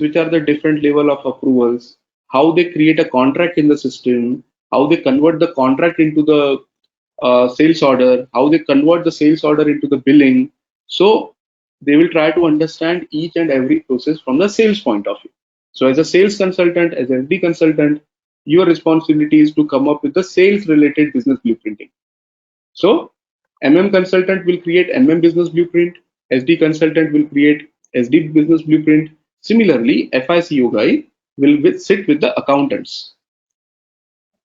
which are the different level of approvals, how they create a contract in the system, how they convert the contract into the sales order, how they convert the sales order into the billing. So they will try to understand each and every process from the sales point of view. So as a sales consultant, as an SD consultant, your responsibility is to come up with the sales related business blueprinting. So MM consultant will create MM business blueprint, SD consultant will create SD business blueprint. Similarly, FICO guy will sit with the accountants.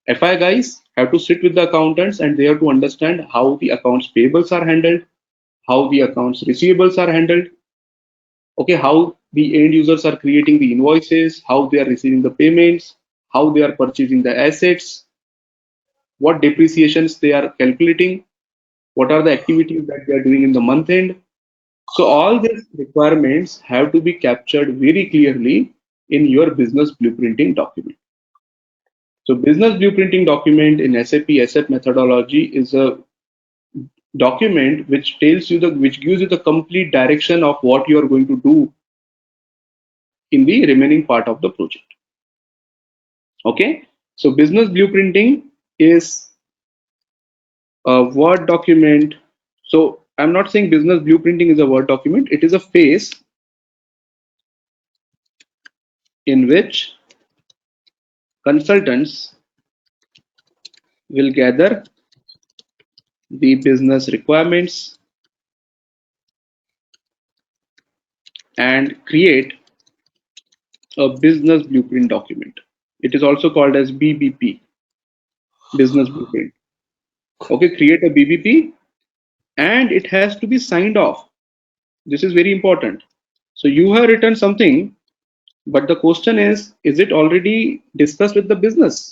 FI guys have to sit with the accountants and they have to understand how the accounts payables are handled, how the accounts receivables are handled, okay, how the end users are creating the invoices, how they are receiving the payments, how they are purchasing the assets, what depreciations they are calculating, what are the activities that they are doing in the month end. So all these requirements have to be captured very clearly in your business blueprinting document. So business blueprinting document in SAP HCM methodology is a document which tells you which gives you the complete direction of what you are going to do in the remaining part of the project. Okay, so business blueprinting is a Word document. So I'm not saying business blueprinting is a Word document. It is a phase in which consultants will gather the business requirements and create a business blueprint document. It is also called as BBP, business blueprint. Okay, create a BBP and it has to be signed off. This is very important. So you have written something, but the question is it already discussed with the business?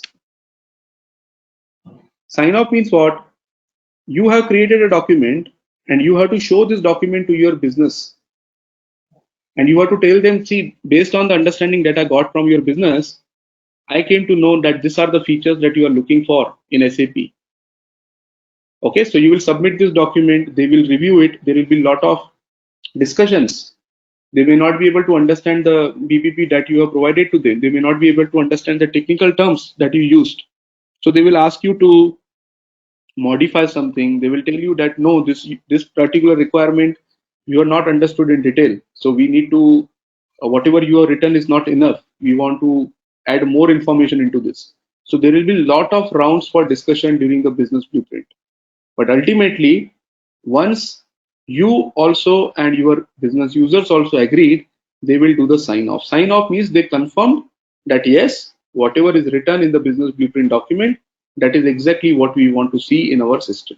Sign off means what? You have created a document and you have to show this document to your business. And you have to tell them, see, based on the understanding that I got from your business, I came to know that these are the features that you are looking for in SAP. Okay, so you will submit this document, they will review it, there will be a lot of discussions. They may not be able to understand the BPP that you have provided to them. They may not be able to understand the technical terms that you used. So they will ask you to modify something. They will tell you that no, this particular requirement you are not understood in detail. So we need to whatever you have written is not enough. We want to add more information into this. So there will be a lot of rounds for discussion during the business blueprint. But ultimately, once you also and your business users also agreed, they will do the sign off. Sign off means they confirm that yes, whatever is written in the business blueprint document, that is exactly what we want to see in our system.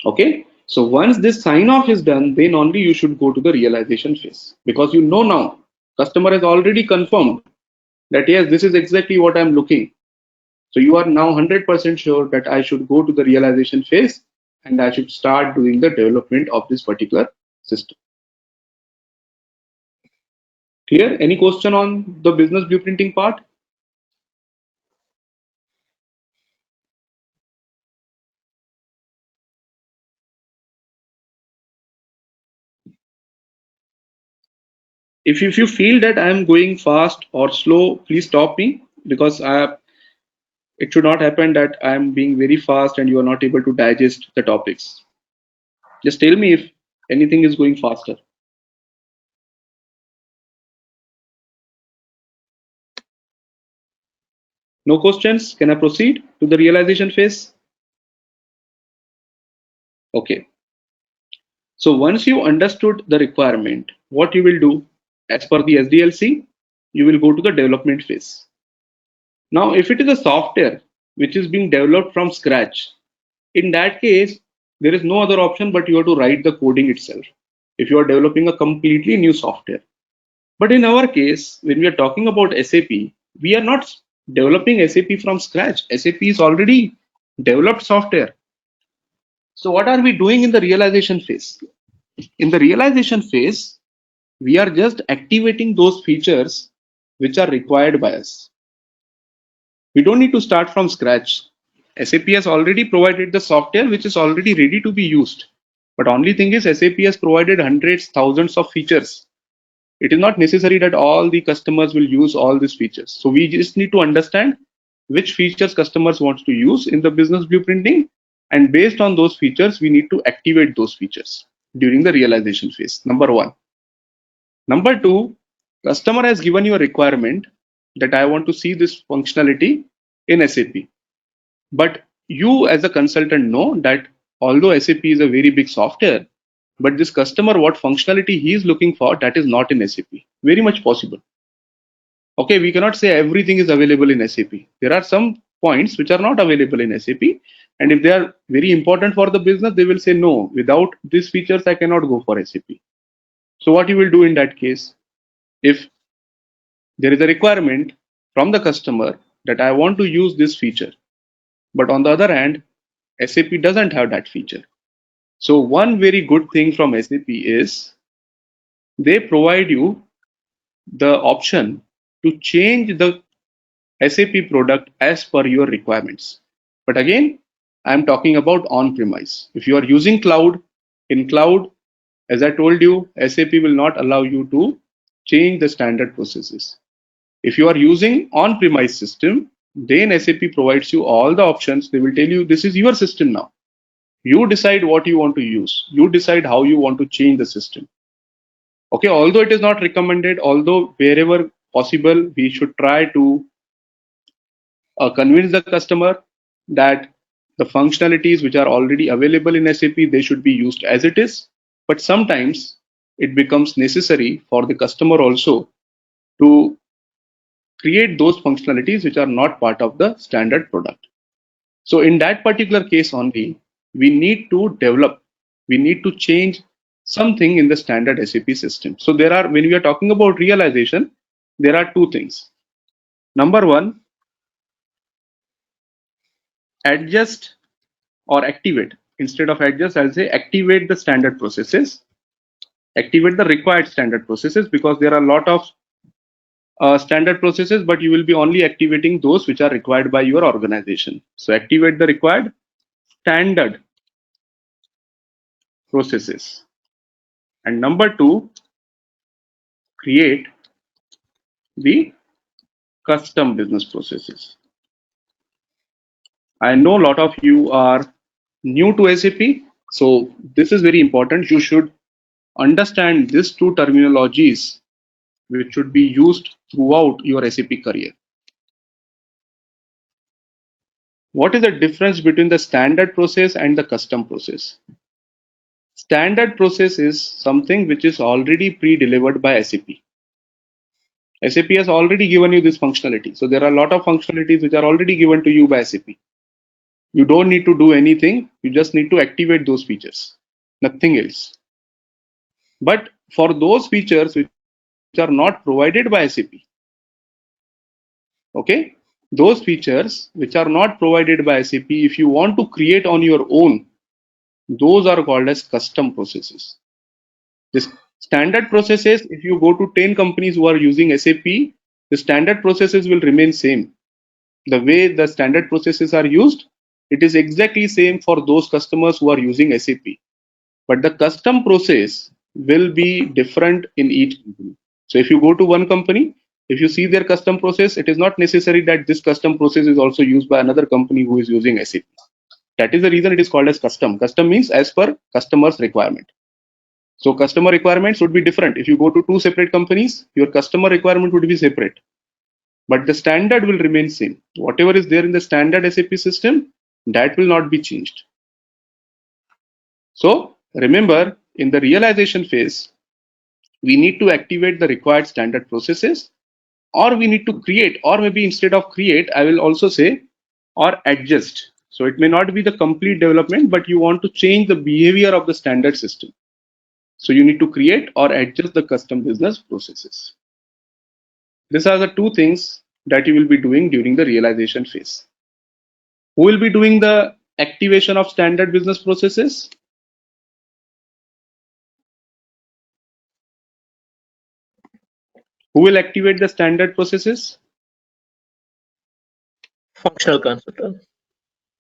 Okay, so once this sign off is done, then only you should go to the realization phase, because you know now customer has already confirmed that yes, this is exactly what I'm looking. So you are now 100% sure that I should go to the realization phase and I should start doing the development of this particular system. Clear? Any question on the business blueprinting part? If you feel that I am going fast or slow, please stop me, because it should not happen that I am being very fast and you are not able to digest the topics. Just tell me if anything is going faster. No questions? Can I proceed to the realization phase? Okay. So once you understood the requirement, what you will do as per the SDLC, you will go to the development phase. Now, if it is a software which is being developed from scratch, in that case, there is no other option but you have to write the coding itself if you are developing a completely new software. But in our case, when we are talking about SAP, we are not developing SAP from scratch. SAP is already developed software. So what are we doing in the realization phase? In the realization phase, we are just activating those features which are required by us. We don't need to start from scratch. SAP has already provided the software which is already ready to be used. But only thing is SAP has provided hundreds, thousands of features. it is not necessary that all the customers will use all these features. So we just need to understand which features customers want to use in the business blueprinting, and based on those features, we need to activate those features during the realization phase. Number one. Number two, customer has given you a requirement that I want to see this functionality in SAP. But you as a consultant know that although SAP is a very big software, but this customer, what functionality he is looking for, that is not in SAP. Very much possible. Okay, we cannot say everything is available in SAP. There are some points which are not available in SAP. And if they are very important for the business, they will say, no, without these features, I cannot go for SAP. So what you will do in that case, if there is a requirement from the customer that I want to use this feature, but on the other hand, SAP doesn't have that feature. So one very good thing from SAP is they provide you the option to change the SAP product as per your requirements. But again, I'm talking about on-premise. If you are using cloud, in cloud, as I told you, SAP will not allow you to change the standard processes. If you are using on-premise system, then SAP provides you all the options. They will tell you this is your system now. You decide what you want to use. You decide how you want to change the system. Okay, although it is not recommended, although wherever possible, we should try to convince the customer that the functionalities which are already available in SAP, they should be used as it is. But sometimes it becomes necessary for the customer also to create those functionalities which are not part of the standard product. So in that particular case only, we need to develop, we need to change something in the standard SAP system. So there are, when we are talking about realization, there are two things. Number one, adjust or activate. Instead of adjust, I'll say activate the standard processes, activate the required standard processes, because there are a lot of standard processes, but you will be only activating those which are required by your organization. So activate the required standard processes. And number two, create the custom business processes. I know a lot of you are new to SAP, so this is very important. You should understand these two terminologies which should be used throughout your SAP career. What is the difference between the standard process and the custom process? Standard process is something which is already pre-delivered by SAP. SAP has already given you this functionality. So there are a lot of functionalities which are already given to you by SAP. You don't need to do anything. You just need to activate those features, nothing else. But for those features which are not provided by SAP, okay, those features which are not provided by SAP, if you want to create on your own, those are called as custom processes. This standard processes, if you go to 10 companies who are using SAP, the standard processes will remain same. The way the standard processes are used, it is exactly same for those customers who are using SAP. But the custom process will be different in each company. So if you go to one company, if you see their custom process, it is not necessary that this custom process is also used by another company who is using SAP. That is the reason it is called as custom. Custom means as per customer's requirement. So customer requirements would be different. If you go to two separate companies, your customer requirement would be separate. But the standard will remain same. Whatever is there in the standard SAP system, that will not be changed. So remember, in the realization phase, we need to activate the required standard processes, or we need to create, or maybe instead of create, I will also say, or adjust. So it may not be the complete development, but you want to change the behavior of the standard system. So you need to create or adjust the custom business processes. These are the two things that you will be doing during the realization phase. Who will be doing the activation of standard business processes? Who will activate the standard processes? Functional consultant.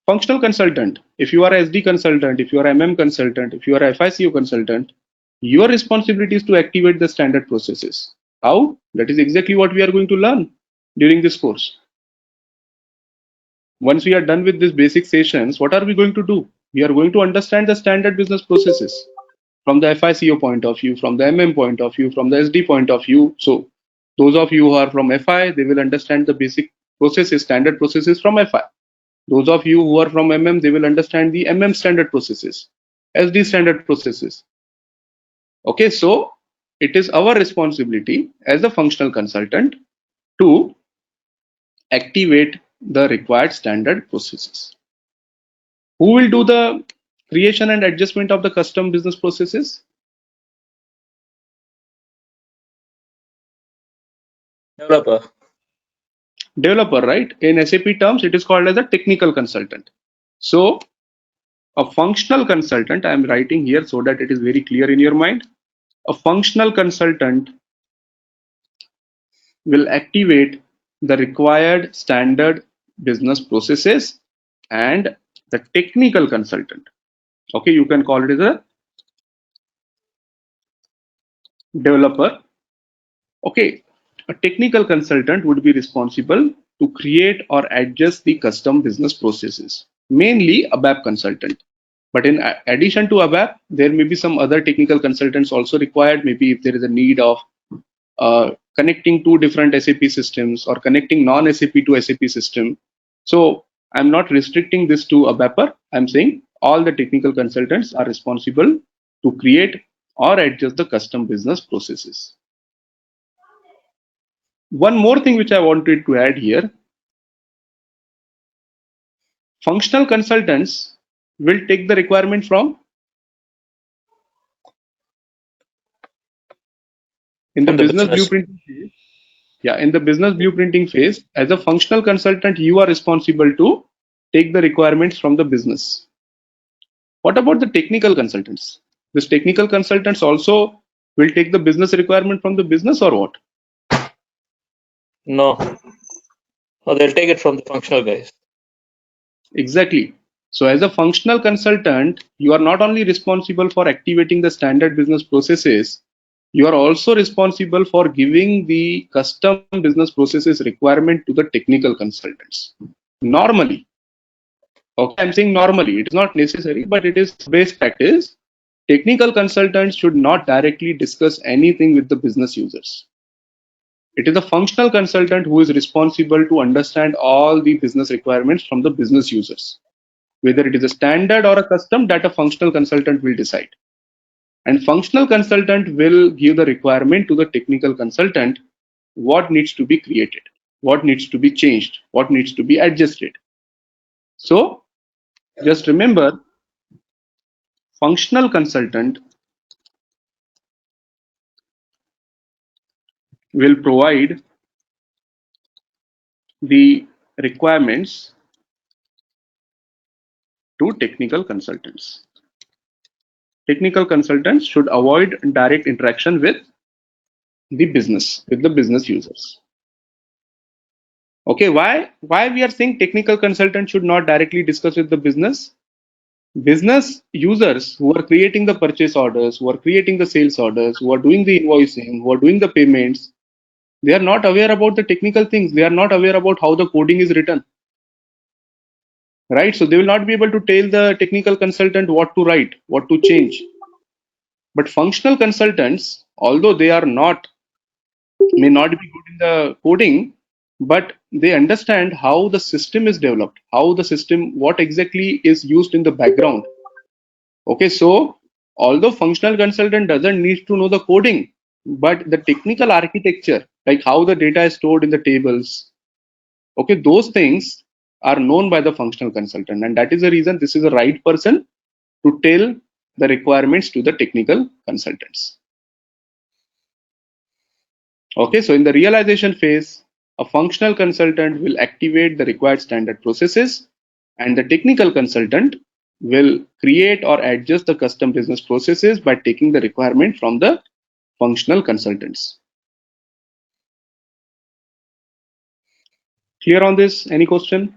Functional consultant. If you are a SD consultant, if you are MM consultant, if you are a FICO consultant, your responsibility is to activate the standard processes. How? That is exactly what we are going to learn during this course. Once we are done with these basic sessions, what are we going to do? We are going to understand the standard business processes from the FICO point of view, from the MM point of view, from the SD point of view. So those of you who are from FI, they will understand the basic processes, standard processes from FI. Those of you who are from MM, they will understand the MM standard processes, SD standard processes. Okay, so it is our responsibility as a functional consultant to activate the required standard processes. Who will do the creation and adjustment of the custom business processes? Developer. Developer, right? In SAP terms, it is called as a technical consultant. So a functional consultant, I am writing here so that it is very clear in your mind. A functional consultant will activate the required standard business processes, and the technical consultant, okay, you can call it as a developer. Okay, a technical consultant would be responsible to create or adjust the custom business processes, mainly ABAP consultant. But in addition to ABAP, there may be some other technical consultants also required. Maybe if there is a need of connecting two different SAP systems or connecting non-SAP to SAP system. So I'm not restricting this to ABAPer. I'm saying all the technical consultants are responsible to create or adjust the custom business processes. One more thing which I wanted to add here, functional consultants will take the requirement from in the From the business business. blueprinting phase. Yeah, in the business blueprinting phase, as a functional consultant, you are responsible to take the requirements from the business. What about the technical consultants? This technical consultants also will take the business requirement from the business or what? No. Oh, they'll take it from the functional guys. Exactly. So as a functional consultant, you are not only responsible for activating the standard business processes, you are also responsible for giving the custom business processes requirement to the technical consultants. Normally, okay, I'm saying normally, it is not necessary, but it is best practice. Technical consultants should not directly discuss anything with the business users. It is a functional consultant who is responsible to understand all the business requirements from the business users. Whether it is a standard or a custom, that a functional consultant will decide. And functional consultant will give the requirement to the technical consultant what needs to be created, what needs to be changed, what needs to be adjusted. So just remember, functional consultant will provide the requirements to technical consultants. Technical consultants should avoid direct interaction with the business users. Okay, why we are saying technical consultants should not directly discuss with the business users who are creating the purchase orders, who are creating the sales orders, who are doing the invoicing, who are doing the payments. They are not aware about the technical things. They are not aware about how the coding is written, right? So they will not be able to tell the technical consultant what to write, what to change. But functional consultants, although they are not may not be good in the coding, but they understand how the system is developed, how the system, what exactly is used in the background. Okay, so although functional consultant doesn't need to know the coding, but the technical architecture, like how the data is stored in the tables, okay, those things are known by the functional consultant, and that is the reason this is the right person to tell the requirements to the technical consultants. Okay, so in the realization phase, a functional consultant will activate the required standard processes, and the technical consultant will create or adjust the custom business processes by taking the requirement from the functional consultants. Clear on this? Any question?